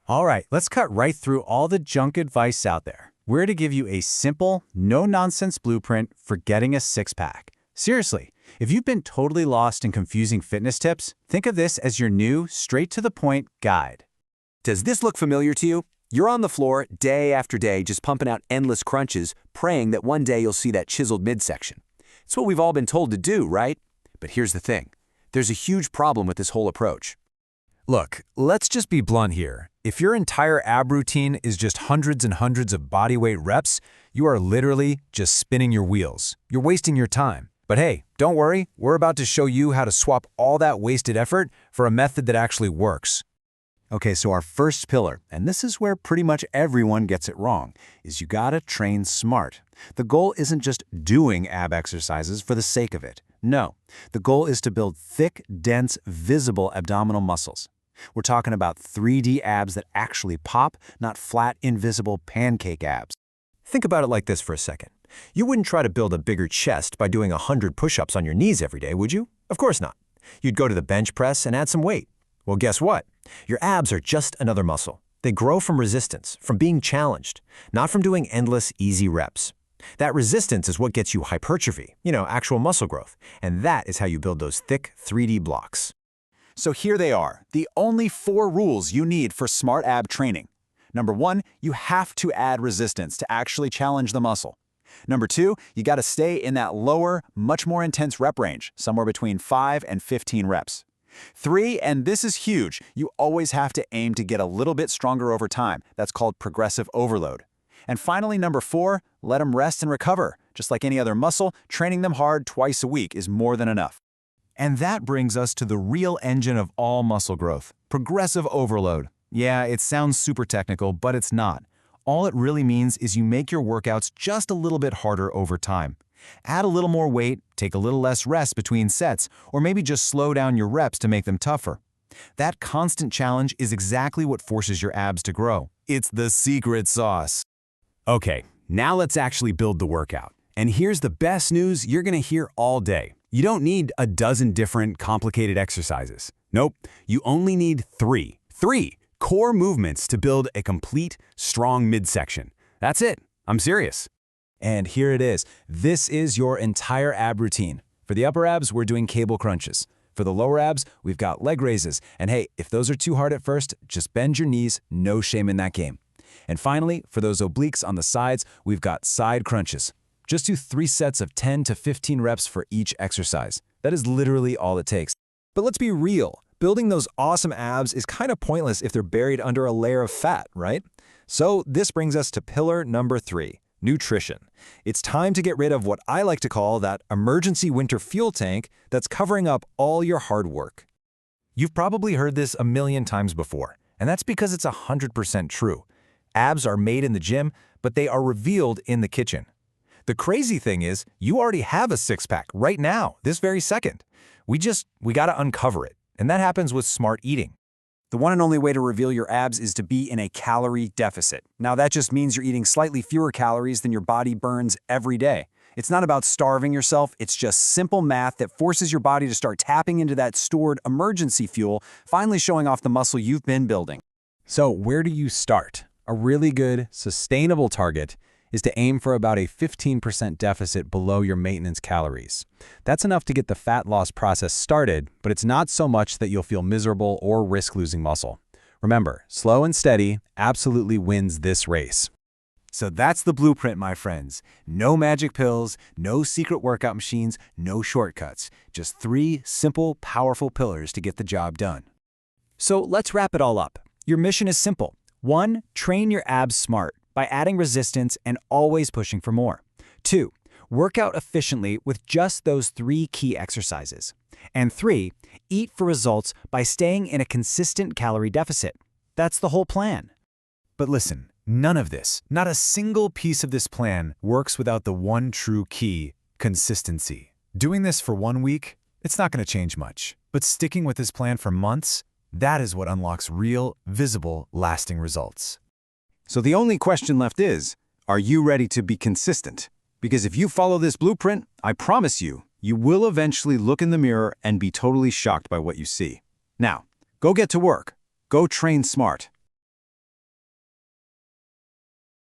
All right, let's cut right through all the junk advice out there. We're to give you a simple, no-nonsense blueprint for getting a six-pack. Seriously, if you've been totally lost in confusing fitness tips, think of this as your new, straight-to-the-point guide. Does this look familiar to you? You're on the floor day after day just pumping out endless crunches, praying that one day you'll see that chiseled midsection. It's what we've all been told to do, right? But here's the thing. There's a huge problem with this whole approach. Look, let's just be blunt here. If your entire ab routine is just hundreds and hundreds of bodyweight reps, you are literally just spinning your wheels. You're wasting your time. But hey, don't worry, we're about to show you how to swap all that wasted effort for a method that actually works. Okay, so our first pillar, and this is where pretty much everyone gets it wrong, is you gotta train smart. The goal isn't just doing ab exercises for the sake of it. No, the goal is to build thick, dense, visible abdominal muscles. We're talking about 3D abs that actually pop, not flat, invisible pancake abs. Think about it like this for a second. You wouldn't try to build a bigger chest by doing 100 push-ups on your knees every day, would you? Of course not. You'd go to the bench press and add some weight. Well, guess what? Your abs are just another muscle. They grow from resistance, from being challenged, not from doing endless, easy reps. That resistance is what gets you hypertrophy, actual muscle growth, and that is how you build those thick 3D blocks. So here they are, the only 4 rules you need for smart ab training. Number 1, you have to add resistance to actually challenge the muscle. Number 2, you got to stay in that lower, much more intense rep range, somewhere between 5 and 15 reps. 3, and this is huge, you always have to aim to get a little bit stronger over time. That's called progressive overload. And finally, number 4, let them rest and recover. Just like any other muscle, training them hard twice a week is more than enough. And that brings us to the real engine of all muscle growth, progressive overload. Yeah, it sounds super technical, but it's not. All it really means is you make your workouts just a little bit harder over time. Add a little more weight, take a little less rest between sets, or maybe just slow down your reps to make them tougher. That constant challenge is exactly what forces your abs to grow. It's the secret sauce. Okay, now let's actually build the workout. And here's the best news you're gonna hear all day. You don't need a dozen different complicated exercises. Nope, you only need 3 core movements to build a complete, strong midsection. That's it, I'm serious. And here it is. This is your entire ab routine. For the upper abs, we're doing cable crunches. For the lower abs, we've got leg raises. And hey, if those are too hard at first, just bend your knees, no shame in that game. And finally, for those obliques on the sides, we've got side crunches. Just do 3 sets of 10 to 15 reps for each exercise. That is literally all it takes. But let's be real. Building those awesome abs is kind of pointless if they're buried under a layer of fat, right? So this brings us to pillar number 3, nutrition. It's time to get rid of what I like to call that emergency winter fuel tank that's covering up all your hard work. You've probably heard this a million times before, and that's because it's 100% true. Abs are made in the gym, but they are revealed in the kitchen. The crazy thing is, you already have a six-pack right now, this very second. We gotta uncover it, and that happens with smart eating. The one and only way to reveal your abs is to be in a calorie deficit. Now that just means you're eating slightly fewer calories than your body burns every day. It's not about starving yourself, it's just simple math that forces your body to start tapping into that stored emergency fuel, finally showing off the muscle you've been building. So where do you start? A really good, sustainable target is to aim for about a 15% deficit below your maintenance calories. That's enough to get the fat loss process started, but it's not so much that you'll feel miserable or risk losing muscle. Remember, slow and steady absolutely wins this race. So that's the blueprint, my friends. No magic pills, no secret workout machines, no shortcuts. Just 3 simple, powerful pillars to get the job done. So let's wrap it all up. Your mission is simple. 1, train your abs smart by adding resistance and always pushing for more. 2, work out efficiently with just those 3 key exercises. And 3, eat for results by staying in a consistent calorie deficit. That's the whole plan. But listen, none of this, not a single piece of this plan works without the one true key, consistency. Doing this for 1 week, it's not going to change much. But sticking with this plan for months, that is what unlocks real, visible, lasting results. So the only question left is, are you ready to be consistent? Because if you follow this blueprint, I promise you, you will eventually look in the mirror and be totally shocked by what you see. Now, go get to work. Go train smart.